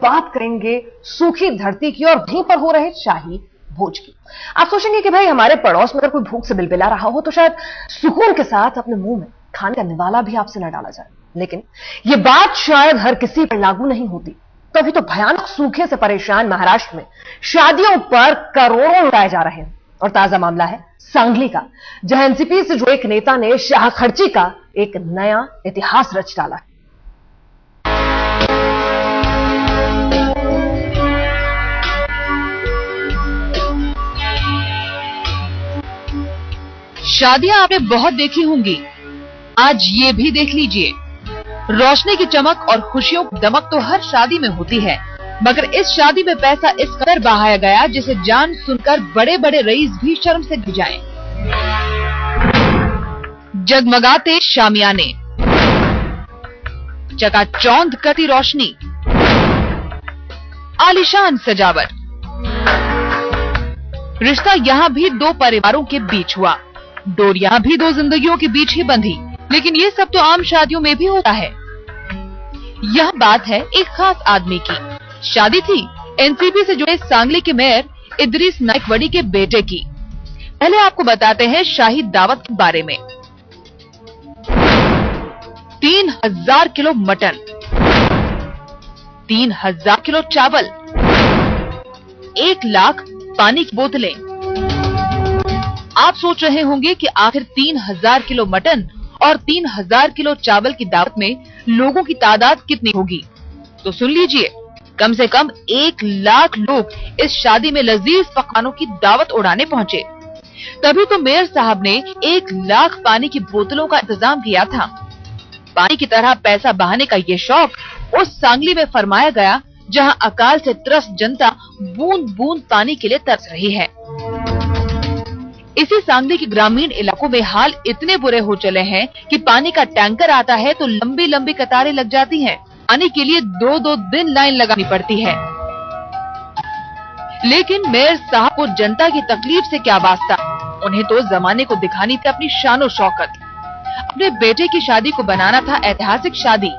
बात करेंगे सूखी धरती की और वहीं पर हो रहे शाही भोज की। आप सोचेंगे कि भाई हमारे पड़ोस में अगर कोई भूख से बिलबिला रहा हो तो शायद सुकून के साथ अपने मुंह में खाने का निवाला भी आपसे न डाला जाए, लेकिन यह बात शायद हर किसी पर लागू नहीं होती। तो अभी तो भयानक सूखे से परेशान महाराष्ट्र में शादियों पर करोड़ों लुटाए जा रहे हैं। और ताजा मामला है सांगली का, जहां एनसीपी से जुड़े एक नेता ने शाह खर्ची का एक नया इतिहास रच डाला है। शादियां आपने बहुत देखी होंगी, आज ये भी देख लीजिए। रोशनी की चमक और खुशियों की दमक तो हर शादी में होती है, मगर इस शादी में पैसा इस कदर बहाया गया जिसे जान सुनकर बड़े बड़े रईस भी शर्म से गिर जाएं। जगमगाते शामियाने, चकाचौंध करती रोशनी, आलीशान सजावट। रिश्ता यहाँ भी दो परिवारों के बीच हुआ, डोर यहाँ भी दो जिंदगियों के बीच ही बंधी। लेकिन ये सब तो आम शादियों में भी होता है। यह बात है एक खास आदमी की। शादी थी एनसीपी से जुड़े सांगली के मेयर इदरीस नाइकवड़ी के बेटे की। पहले आपको बताते हैं शाही दावत के बारे में। 3000 किलो मटन, 3000 किलो चावल, 1 लाख पानी की बोतलें। आप सोच रहे होंगे कि आखिर 3000 किलो मटन और 3000 किलो चावल की दावत में लोगों की तादाद कितनी होगी? तो सुन लीजिए, कम से कम 1 लाख लोग इस शादी में लजीज पकवानों की दावत उड़ाने पहुंचे। तभी तो मेयर साहब ने 1 लाख पानी की बोतलों का इंतजाम किया था। पानी की तरह पैसा बहाने का ये शौक उस सांगली में फरमाया गया जहां अकाल से त्रस्त जनता बूंद बूंद पानी के लिए तरस रही है। इसी सांगली के ग्रामीण इलाकों में हाल इतने बुरे हो चले हैं कि पानी का टैंकर आता है तो लंबी लंबी कतारें लग जाती हैं। पानी के लिए 2-2 दिन लाइन लगानी पड़ती है। लेकिन मेयर साहब को जनता की तकलीफ से क्या वास्ता, उन्हें तो जमाने को दिखानी थी अपनी शानो शौकत। अपने बेटे की शादी को बनाना था ऐतिहासिक शादी,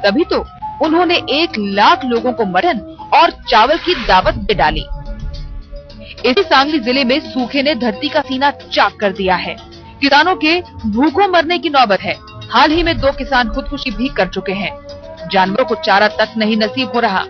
तभी तो उन्होंने 1 लाख लोगों को मटन और चावल की दावत दे डाली। इसी सांगली जिले में सूखे ने धरती का सीना चाक कर दिया है। किसानों के भूखों मरने की नौबत है। हाल ही में 2 किसान खुदकुशी भी कर चुके हैं। जानवरों को चारा तक नहीं नसीब हो रहा।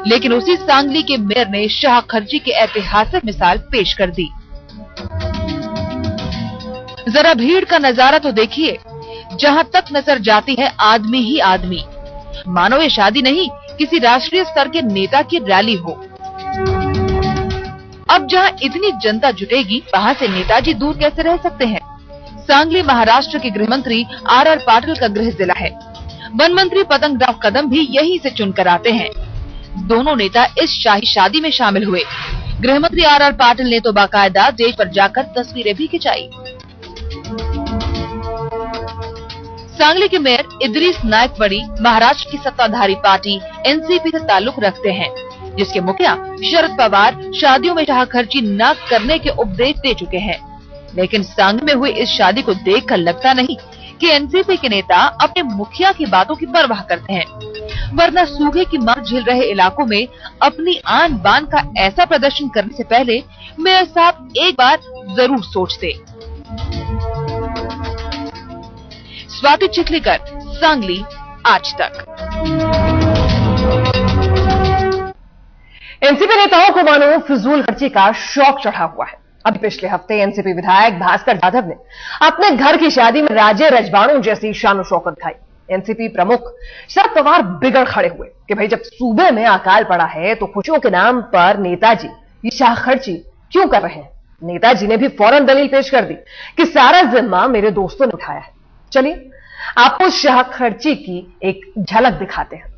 लेकिन उसी सांगली के मेयर ने शाह खर्ची की ऐतिहासिक मिसाल पेश कर दी। जरा भीड़ का नजारा तो देखिए, जहां तक नजर जाती है आदमी ही आदमी, मानो ये शादी नहीं किसी राष्ट्रीय स्तर के नेता की रैली हो। अब जहां इतनी जनता जुटेगी, वहां से नेताजी दूर कैसे रह सकते हैं? सांगली महाराष्ट्र के गृह मंत्री आर पाटिल का गृह जिला है। वन मंत्री पतंगराव कदम भी यहीं से चुनकर आते हैं। दोनों नेता इस शाही शादी में शामिल हुए। गृह मंत्री आर पाटिल ने तो बाकायदा स्टेज पर जाकर तस्वीरें भी खिंचाई। सांगली के मेयर इदरीस नाइकवड़ी महाराष्ट्र की सत्ताधारी पार्टी एनसीपी से ताल्लुक रखते हैं, जिसके मुखिया शरद पवार शादियों में शाह खर्ची न करने के उपदेश दे चुके हैं। लेकिन सांगली में हुई इस शादी को देखकर लगता नहीं कि एनसीपी के नेता अपने मुखिया की बातों की परवाह करते हैं, वरना सूखे की मार झेल रहे इलाकों में अपनी आन बान का ऐसा प्रदर्शन करने से पहले मेयर साहब एक बार जरूर सोचते। स्वाति चिखलीकर, सांगली, आज तक। एनसीपी नेताओं को मानो फिजूल खर्ची का शौक चढ़ा हुआ है। अभी पिछले हफ्ते एनसीपी विधायक भास्कर जाधव ने अपने घर की शादी में राजे रजवाड़ों जैसी शानो शौकत दिखाई। एनसीपी प्रमुख शरद पवार बिगड़ खड़े हुए कि भाई जब सूबे में अकाल पड़ा है तो खुशियों के नाम पर नेताजी ये शाह खर्ची क्यों कर रहे हैं? नेताजी ने भी फौरन दलील पेश कर दी कि सारा जिम्मा मेरे दोस्तों ने उठाया है। चलिए आपको शाह खर्ची की एक झलक दिखाते हैं।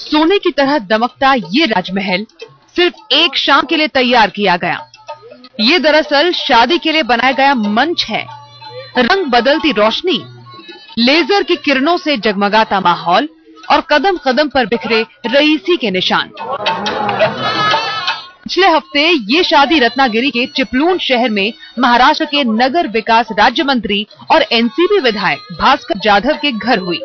सोने की तरह दमकता ये राजमहल सिर्फ एक शाम के लिए तैयार किया गया। ये दरअसल शादी के लिए बनाया गया मंच है। रंग बदलती रोशनी, लेजर की किरणों से जगमगाता माहौल और कदम कदम पर बिखरे रईसी के निशान। पिछले हफ्ते ये शादी रत्नागिरी के चिपलून शहर में महाराष्ट्र के नगर विकास राज्य मंत्री और एनसीपी विधायक भास्कर जाधव के घर हुई।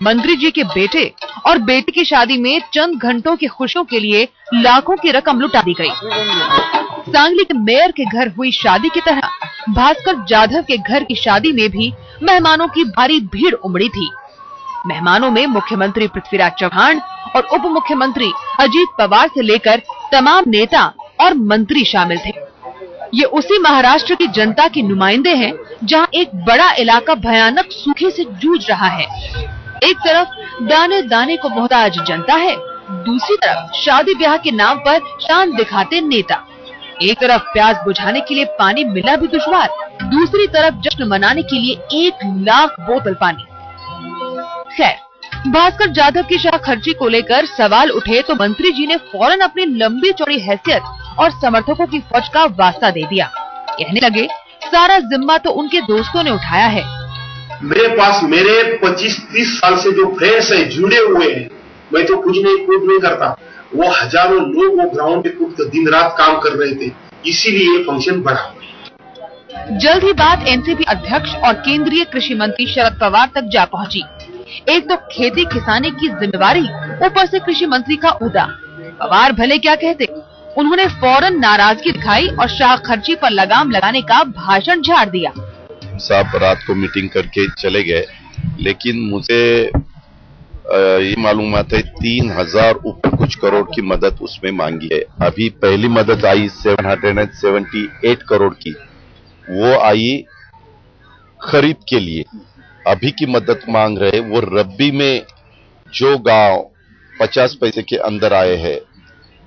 मंत्री जी के बेटे और बेटी की शादी में चंद घंटों की खुशियों के लिए लाखों की रकम लुटा दी गई। सांगली के मेयर के घर हुई शादी की तरह भास्कर जाधव के घर की शादी में भी मेहमानों की भारी भीड़ उमड़ी थी। मेहमानों में मुख्यमंत्री पृथ्वीराज चौहान और उप मुख्यमंत्री अजीत पवार से लेकर तमाम नेता और मंत्री शामिल थे। ये उसी महाराष्ट्र की जनता के नुमाइंदे हैं जहां एक बड़ा इलाका भयानक सूखे से जूझ रहा है। एक तरफ दाने दाने को मोहताज जनता है, दूसरी तरफ शादी ब्याह के नाम पर शान दिखाते नेता। एक तरफ प्यास बुझाने के लिए पानी मिलना भी दुश्वार, दूसरी तरफ जश्न मनाने के लिए 1 लाख बोतल पानी। खैर, भास्कर जाधव की शाह खर्ची को लेकर सवाल उठे तो मंत्री जी ने फौरन अपनी लंबी चौड़ी हैसियत और समर्थकों की फौज का वास्ता दे दिया। कहने लगे, सारा जिम्मा तो उनके दोस्तों ने उठाया है। मेरे पास मेरे 25-30 साल से जो फ्रेंड्स हैं, जुड़े हुए हैं, मैं तो कुछ नहीं करता। वो हजारों लोग वो ग्राउंड पे कूद कर दिन रात काम कर रहे थे, इसीलिए ये फंक्शन बढ़ा। जल्द ही बात एनसीपी अध्यक्ष और केंद्रीय कृषि मंत्री शरद पवार तक जा पहुंची। एक तो खेती किसानी की जिम्मेवारी, ऊपर से कृषि मंत्री का ओहदा। पवार भले क्या कहते, उन्होंने फौरन नाराजगी दिखाई और शाह खर्ची पर लगाम लगाने का भाषण झाड़ दिया। साहब रात को मीटिंग करके चले गए, लेकिन मुझे ये मालूमात है 3000 ऊपर कुछ करोड़ की मदद उसमें मांगी है। अभी पहली मदद आई 778 करोड़ की, वो आई खरीद के लिए। अभी की मदद मांग रहे वो रब्बी में जो गांव 50 पैसे के अंदर आए हैं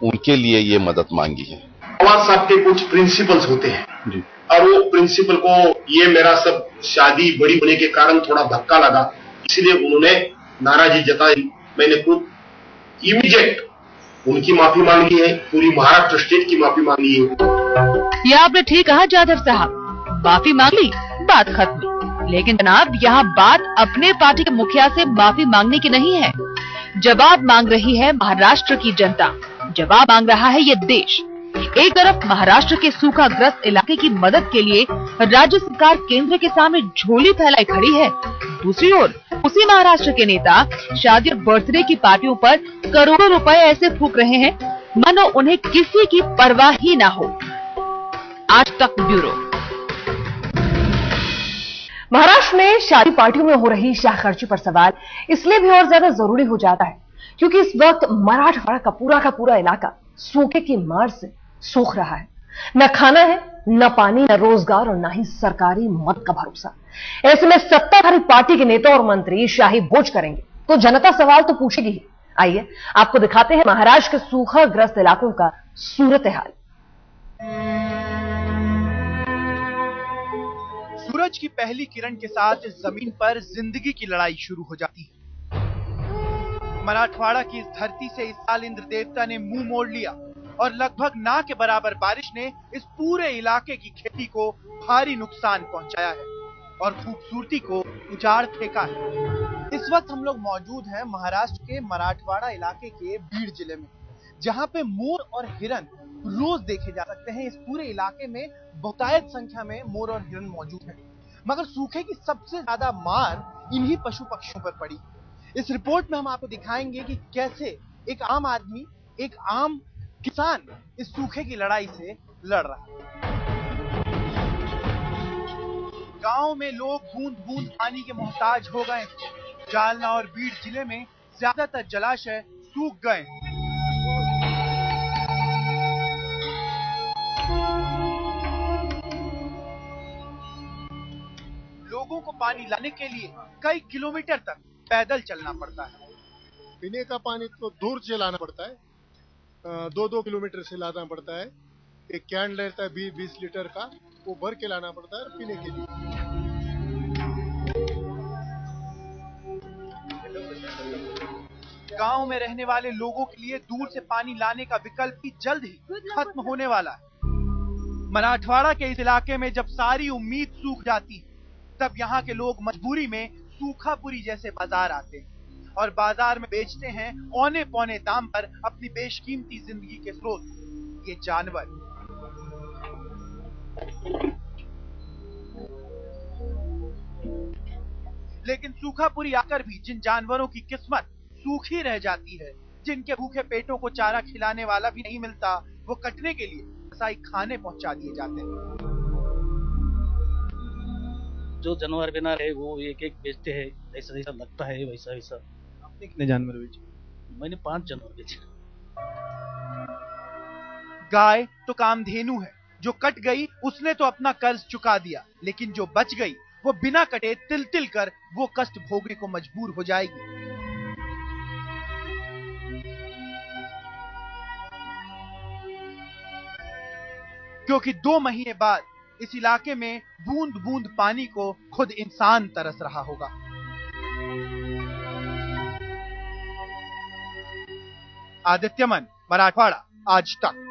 उनके लिए ये मदद मांगी है। पवार साहब के कुछ प्रिंसिपल्स होते हैं जी। और वो प्रिंसिपल को ये मेरा सब शादी बड़ी होने के कारण थोड़ा धक्का लगा, इसलिए उन्होंने नाराजगी जताई। मैंने खुद इमीडिएट उनकी माफी मांगी है, पूरी महाराष्ट्र स्टेट की माफी मांगी है। ये आपने ठीक कहा जाधव साहब, माफी मांग ली, बात खत्म। लेकिन जनाब, यहाँ बात अपने पार्टी के मुखिया से माफी मांगने की नहीं है। जवाब मांग रही है महाराष्ट्र की जनता, जवाब मांग रहा है ये देश। एक तरफ महाराष्ट्र के सूखाग्रस्त इलाके की मदद के लिए राज्य सरकार केंद्र के सामने झोली फैलाई खड़ी है, दूसरी ओर उसी महाराष्ट्र के नेता शादी और बर्थडे की पार्टियों पर करोड़ों रुपए ऐसे फूंक रहे हैं मानो उन्हें किसी की परवाह ही ना हो। आज तक ब्यूरो। महाराष्ट्र में शादी पार्टियों में हो रही शाह खर्ची पर सवाल इसलिए भी और ज्यादा जरूरी हो जाता है क्योंकि इस वक्त मराठवाड़ा का पूरा इलाका सूखे की मार से सूख रहा है। न खाना है, न पानी, न रोजगार और न ही सरकारी मदद का भरोसा। ऐसे में सत्ताधारी पार्टी के नेता और मंत्री शाही भोज करेंगे तो जनता सवाल तो पूछेगी ही। आइए आपको दिखाते हैं महाराष्ट्र के सूखाग्रस्त इलाकों का सूरत हाल। सूरज की पहली किरण के साथ इस जमीन पर जिंदगी की लड़ाई शुरू हो जाती है। मराठवाड़ा की इस धरती से इस साल इंद्र देवता ने मुंह मोड़ लिया और लगभग ना के बराबर बारिश ने इस पूरे इलाके की खेती को भारी नुकसान पहुंचाया है और खूबसूरती को उजाड़ फेंका है। इस वक्त हम लोग मौजूद हैं महाराष्ट्र के मराठवाड़ा इलाके के बीड जिले में, जहां पे मोर और हिरन रोज देखे जा सकते हैं। इस पूरे इलाके में बहुतायत संख्या में मोर और हिरन मौजूद हैं, मगर सूखे की सबसे ज्यादा मार इन्हीं पशु पक्षियों पर पड़ी। इस रिपोर्ट में हम आपको दिखाएंगे कि कैसे एक आम आदमी, एक आम किसान इस सूखे की लड़ाई से लड़ रहा है। गांव में लोग बूंद बूंद पानी के मोहताज हो गए। जालना और बीड जिले में ज्यादातर जलाशय सूख गए। लोगों को पानी लाने के लिए कई किलोमीटर तक पैदल चलना पड़ता है। पीने का पानी तो दूर से लाना पड़ता है, 2-2 किलोमीटर से लाना पड़ता है। एक कैन रहता है 20 लीटर का, वो भर के लाना पड़ता है पीने के लिए। गांव में रहने वाले लोगों के लिए दूर से पानी लाने का विकल्प भी जल्द ही खत्म होने वाला है। मराठवाड़ा के इस इलाके में जब सारी उम्मीद सूख जाती है, तब यहाँ के लोग मजबूरी में सूखापुरी जैसे बाजार आते हैं और बाजार में बेचते हैं औने पौने दाम पर अपनी बेशकीमती जिंदगी के स्रोत। ये जानवर। लेकिन सूखापुरी आकर भी जिन जानवरों की किस्मत सूखी रह जाती है, जिनके भूखे पेटों को चारा खिलाने वाला भी नहीं मिलता, वो कटने के लिए कसाई खाने पहुंचा दिए जाते हैं। जो जानवर बना रहे वो एक एक बेचते हैं, ऐसा जैसा लगता है वैसा वैसा। आपने कितने जानवर बेचे? मैंने 5 जानवर बेचे। गाय तो कामधेनु है, जो कट गई उसने तो अपना कर्ज चुका दिया, लेकिन जो बच गई वो बिना कटे तिल तिल कर वो कष्ट भोगने को मजबूर हो जाएगी। क्योंकि 2 महीने बाद इस इलाके में बूंद बूंद पानी को खुद इंसान तरस रहा होगा। आदित्यमन, मराठवाड़ा आज तक।